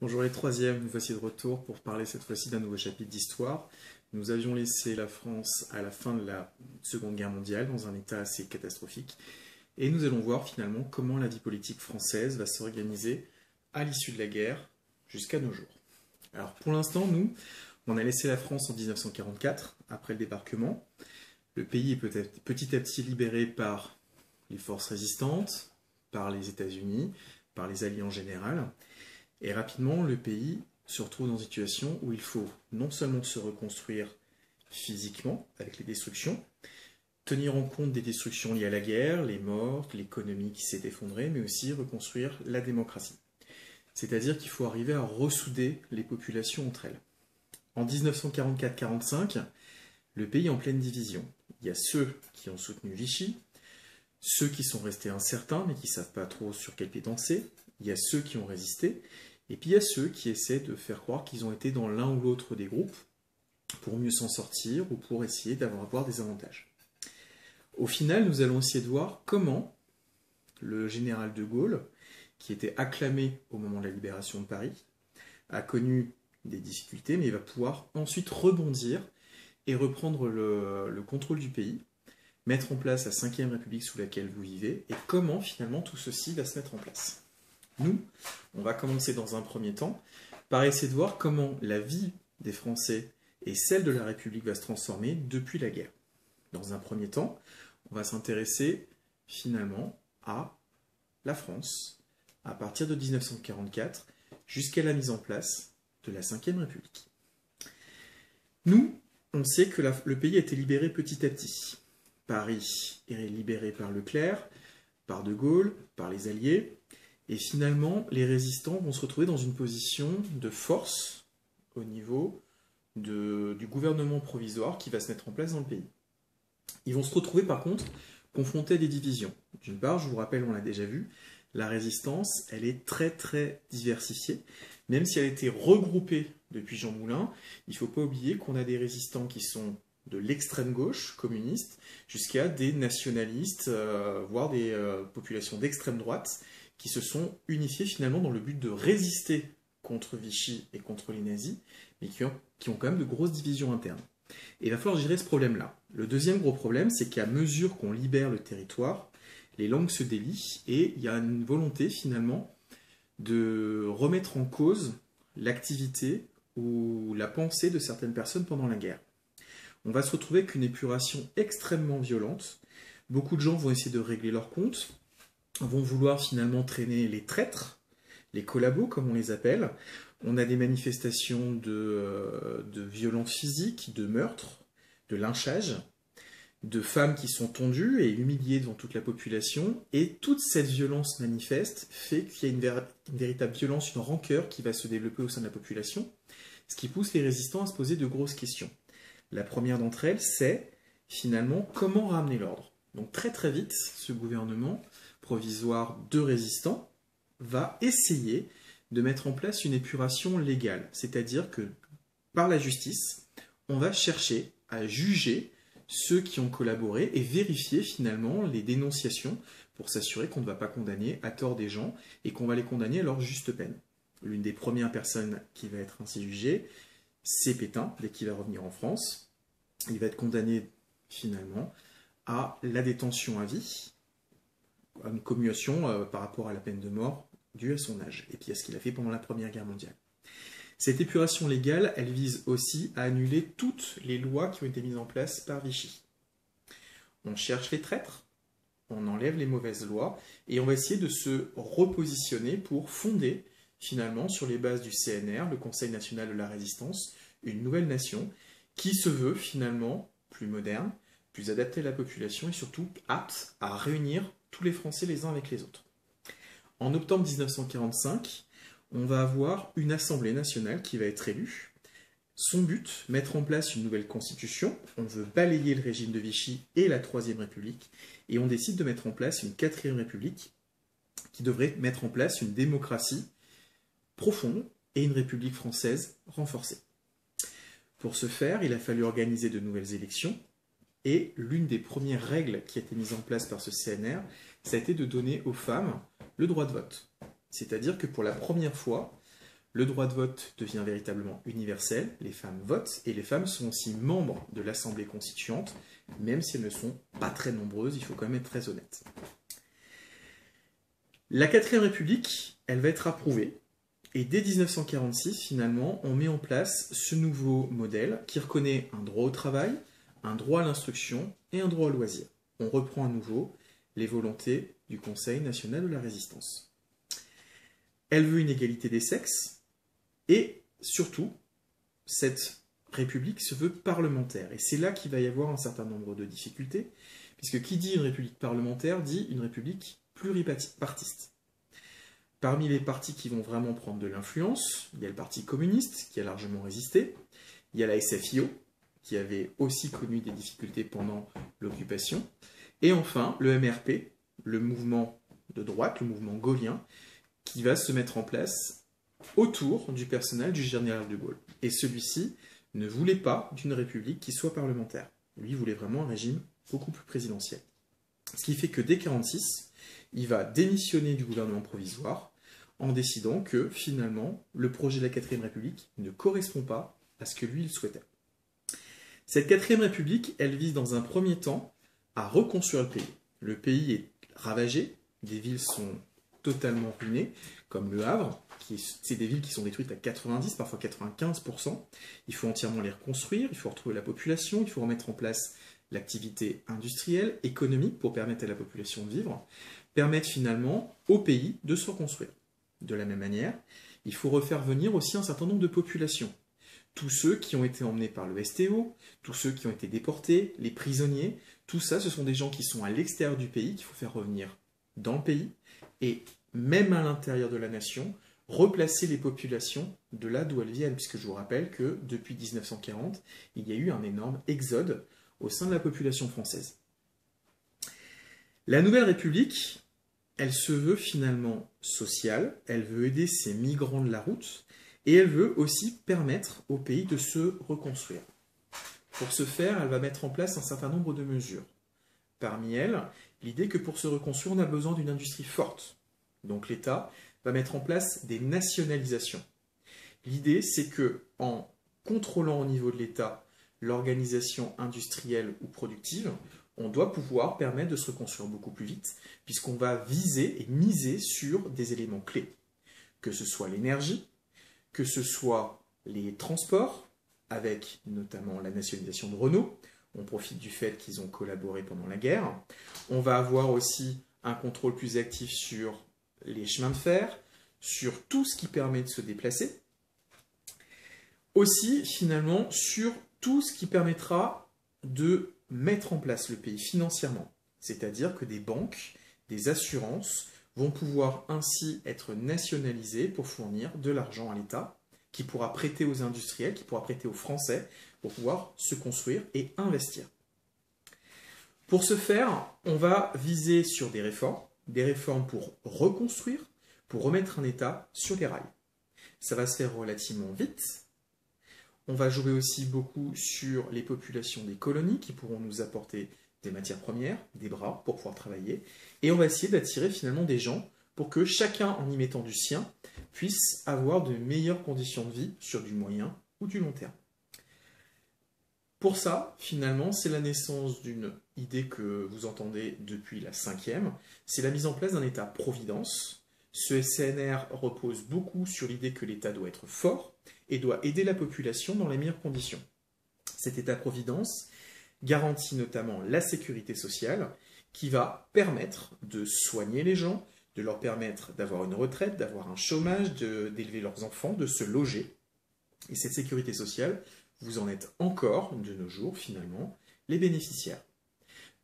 Bonjour les troisièmes, nous voici de retour pour parler cette fois-ci d'un nouveau chapitre d'histoire. Nous avions laissé la France à la fin de la Seconde Guerre mondiale dans un état assez catastrophique et nous allons voir finalement comment la vie politique française va s'organiser à l'issue de la guerre jusqu'à nos jours. Alors pour l'instant, on a laissé la France en 1944 après le débarquement. Le pays est peut-être petit à petit libéré par les forces résistantes, par les États-Unis, par les Alliés en général. Et rapidement, le pays se retrouve dans une situation où il faut non seulement se reconstruire physiquement avec les destructions, tenir en compte des destructions liées à la guerre, les morts, l'économie qui s'est effondrée, mais aussi reconstruire la démocratie. C'est-à-dire qu'il faut arriver à ressouder les populations entre elles. En 1944-45, le pays est en pleine division. Il y a ceux qui ont soutenu Vichy, ceux qui sont restés incertains mais qui ne savent pas trop sur quel pied danser, il y a ceux qui ont résisté, et puis il y a ceux qui essaient de faire croire qu'ils ont été dans l'un ou l'autre des groupes pour mieux s'en sortir ou pour essayer d'avoir des avantages. Au final, nous allons essayer de voir comment le général de Gaulle, qui était acclamé au moment de la libération de Paris, a connu des difficultés, mais il va pouvoir ensuite rebondir et reprendre le contrôle du pays, mettre en place la 5e République sous laquelle vous vivez, et comment finalement tout ceci va se mettre en place. Nous, on va commencer dans un premier temps par essayer de voir comment la vie des Français et celle de la République va se transformer depuis la guerre. Dans un premier temps, on va s'intéresser finalement à la France à partir de 1944 jusqu'à la mise en place de la 5e République. Nous, on sait que le pays a été libéré petit à petit. Paris est libéré par Leclerc, par De Gaulle, par les Alliés. Et finalement, les résistants vont se retrouver dans une position de force au niveau du gouvernement provisoire qui va se mettre en place dans le pays. Ils vont se retrouver par contre confrontés à des divisions. D'une part, je vous rappelle, on l'a déjà vu, la résistance, elle est très très diversifiée. Même si elle a été regroupée depuis Jean Moulin, il ne faut pas oublier qu'on a des résistants qui sont de l'extrême gauche communiste jusqu'à des nationalistes, voire des populations d'extrême droite, qui se sont unifiés finalement dans le but de résister contre Vichy et contre les nazis, mais qui ont quand même de grosses divisions internes. Et il va falloir gérer ce problème-là. Le deuxième gros problème, c'est qu'à mesure qu'on libère le territoire, les langues se délient et il y a une volonté finalement de remettre en cause l'activité ou la pensée de certaines personnes pendant la guerre. On va se retrouver avec une épuration extrêmement violente. Beaucoup de gens vont essayer de régler leurs comptes, vont vouloir finalement traîner les traîtres, les collabos comme on les appelle. On a des manifestations de violences physiques, de meurtres, de lynchages, de femmes qui sont tondues et humiliées devant toute la population. Et toute cette violence manifeste fait qu'il y a une véritable violence, une rancœur qui va se développer au sein de la population, ce qui pousse les résistants à se poser de grosses questions. La première d'entre elles, c'est finalement comment ramener l'ordre. Donc très très vite, ce gouvernement provisoire de résistants va essayer de mettre en place une épuration légale. C'est-à-dire que par la justice, on va chercher à juger ceux qui ont collaboré et vérifier finalement les dénonciations pour s'assurer qu'on ne va pas condamner à tort des gens et qu'on va les condamner à leur juste peine. L'une des premières personnes qui va être ainsi jugée, c'est Pétain, dès qu'il va revenir en France. Il va être condamné finalement à la détention à vie, à une commutation par rapport à la peine de mort due à son âge, et puis à ce qu'il a fait pendant la Première Guerre mondiale. Cette épuration légale, elle vise aussi à annuler toutes les lois qui ont été mises en place par Vichy. On cherche les traîtres, on enlève les mauvaises lois, et on va essayer de se repositionner pour fonder, finalement, sur les bases du CNR, le Conseil national de la résistance, une nouvelle nation qui se veut finalement plus moderne, plus adaptée à la population et surtout apte à réunir tous les Français les uns avec les autres. En octobre 1945, on va avoir une Assemblée nationale qui va être élue. Son but, mettre en place une nouvelle constitution. On veut balayer le régime de Vichy et la 3e République. Et on décide de mettre en place une 4e République qui devrait mettre en place une démocratie profonde et une République française renforcée. Pour ce faire, il a fallu organiser de nouvelles élections. Et l'une des premières règles qui a été mise en place par ce CNR, ça a été de donner aux femmes le droit de vote. C'est-à-dire que pour la première fois, Le droit de vote devient véritablement universel, les femmes votent, et les femmes sont aussi membres de l'Assemblée constituante, même si elles ne sont pas très nombreuses, il faut quand même être très honnête. La 4ème République, elle va être approuvée, et dès 1946, finalement, on met en place ce nouveau modèle qui reconnaît un droit au travail, un droit à l'instruction et un droit au loisir. On reprend à nouveau les volontés du Conseil national de la résistance. Elle veut une égalité des sexes, et surtout, cette République se veut parlementaire. Et c'est là qu'il va y avoir un certain nombre de difficultés, puisque qui dit une République parlementaire dit une République pluripartiste. Parmi les partis qui vont vraiment prendre de l'influence, il y a le Parti communiste qui a largement résisté, il y a la SFIO qui avait aussi connu des difficultés pendant l'occupation, et enfin le MRP, le mouvement de droite, le mouvement gaullien, qui va se mettre en place autour du personnel du général de Gaulle. Et celui-ci ne voulait pas d'une république qui soit parlementaire. Lui voulait vraiment un régime beaucoup plus présidentiel. Ce qui fait que dès 1946, il va démissionner du gouvernement provisoire en décidant que finalement le projet de la 4ème République ne correspond pas à ce que lui il souhaitait. Cette 4ème République, elle vise dans un premier temps à reconstruire le pays. Le pays est ravagé, des villes sont totalement ruinées, comme Le Havre, c'est des villes qui sont détruites à 90, parfois 95%. Il faut entièrement les reconstruire, il faut retrouver la population, il faut remettre en place l'activité industrielle, économique pour permettre à la population de vivre, permettre finalement au pays de se reconstruire. De la même manière, il faut refaire venir aussi un certain nombre de populations. Tous ceux qui ont été emmenés par le STO, tous ceux qui ont été déportés, les prisonniers, tout ça, ce sont des gens qui sont à l'extérieur du pays, qu'il faut faire revenir dans le pays, et même à l'intérieur de la nation, replacer les populations de là d'où elles viennent, puisque je vous rappelle que depuis 1940, il y a eu un énorme exode au sein de la population française. La Nouvelle République, elle se veut finalement sociale, elle veut aider ces migrants de la route, et elle veut aussi permettre au pays de se reconstruire. Pour ce faire, elle va mettre en place un certain nombre de mesures. Parmi elles, l'idée que pour se reconstruire, on a besoin d'une industrie forte. Donc l'État va mettre en place des nationalisations. L'idée, c'est que en contrôlant au niveau de l'État l'organisation industrielle ou productive, on doit pouvoir permettre de se reconstruire beaucoup plus vite, puisqu'on va viser et miser sur des éléments clés. Que ce soit l'énergie, que ce soit les transports, avec notamment la nationalisation de Renault, on profite du fait qu'ils ont collaboré pendant la guerre. On va avoir aussi un contrôle plus actif sur les chemins de fer, sur tout ce qui permet de se déplacer. Aussi, finalement, sur tout ce qui permettra de mettre en place le pays financièrement. C'est-à-dire que des banques, des assurances vont pouvoir ainsi être nationalisées pour fournir de l'argent à l'État, qui pourra prêter aux industriels, qui pourra prêter aux Français, pour pouvoir se construire et investir. Pour ce faire, on va viser sur des réformes pour reconstruire, pour remettre un État sur les rails. Ça va se faire relativement vite. On va jouer aussi beaucoup sur les populations des colonies qui pourront nous apporter des matières premières, des bras pour pouvoir travailler. Et on va essayer d'attirer finalement des gens pour que chacun, en y mettant du sien, puisse avoir de meilleures conditions de vie sur du moyen ou du long terme. Pour ça, finalement, c'est la naissance d'une idée que vous entendez depuis la 5e, c'est la mise en place d'un État-providence. Ce CNR repose beaucoup sur l'idée que l'État doit être fort et doit aider la population dans les meilleures conditions. Cet État-providence garantit notamment la sécurité sociale qui va permettre de soigner les gens, de leur permettre d'avoir une retraite, d'avoir un chômage, d'élever leurs enfants, de se loger. Et cette sécurité sociale, vous en êtes encore, de nos jours, finalement, les bénéficiaires.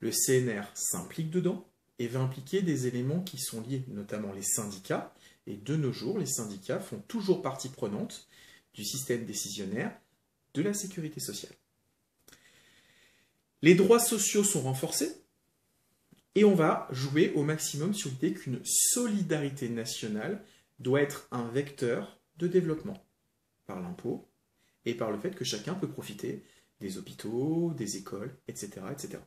Le CNR s'implique dedans et va impliquer des éléments qui sont liés, notamment les syndicats. Et de nos jours, les syndicats font toujours partie prenante du système décisionnaire de la sécurité sociale. Les droits sociaux sont renforcés et on va jouer au maximum sur l'idée qu'une solidarité nationale doit être un vecteur de développement par l'impôt et par le fait que chacun peut profiter des hôpitaux, des écoles, etc., etc.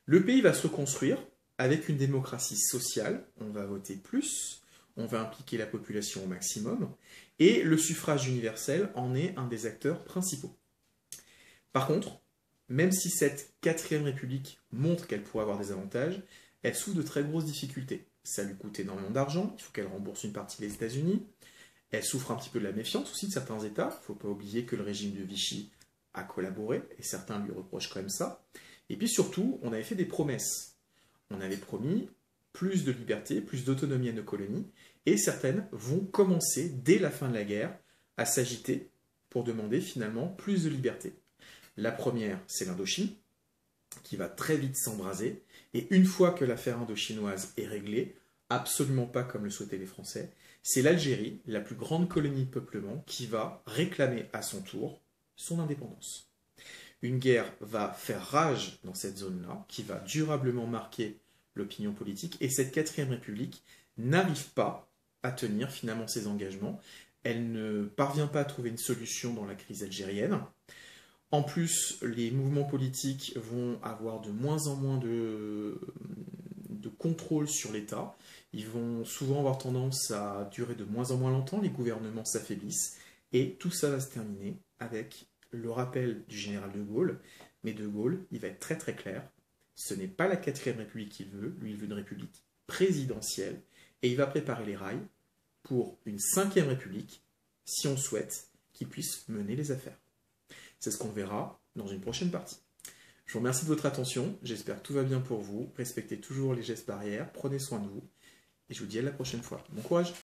Le pays va se reconstruire avec une démocratie sociale, on va voter plus, on va impliquer la population au maximum, Et le suffrage universel en est un des acteurs principaux. Par contre, même si cette 4e République montre qu'elle pourrait avoir des avantages, elle souffre de très grosses difficultés. Ça lui coûte énormément d'argent, il faut qu'elle rembourse une partie des États-Unis. Elle souffre un petit peu de la méfiance aussi de certains États. Il ne faut pas oublier que le régime de Vichy a collaboré, et certains lui reprochent quand même ça. Et puis surtout, on avait fait des promesses. On avait promis plus de liberté, plus d'autonomie à nos colonies, et certaines vont commencer, dès la fin de la guerre, à s'agiter pour demander finalement plus de liberté. La première, c'est l'Indochine, qui va très vite s'embraser, et une fois que l'affaire indochinoise est réglée, absolument pas comme le souhaitaient les Français, c'est l'Algérie, la plus grande colonie de peuplement, qui va réclamer à son tour son indépendance. Une guerre va faire rage dans cette zone-là, qui va durablement marquer l'opinion politique, et cette 4e République n'arrive pas à tenir finalement ses engagements. Elle ne parvient pas à trouver une solution dans la crise algérienne. En plus, les mouvements politiques vont avoir de moins en moins de contrôle sur l'État. Ils vont souvent avoir tendance à durer de moins en moins longtemps, les gouvernements s'affaiblissent, et tout ça va se terminer avec le rappel du général de Gaulle. Mais de Gaulle, il va être très très clair, ce n'est pas la 4e République qu'il veut, lui il veut une république présidentielle, et il va préparer les rails pour une 5e République, si on souhaite qu'il puisse mener les affaires. C'est ce qu'on verra dans une prochaine partie. Je vous remercie de votre attention, j'espère que tout va bien pour vous, respectez toujours les gestes barrières, prenez soin de vous, et je vous dis à la prochaine fois. Bon courage!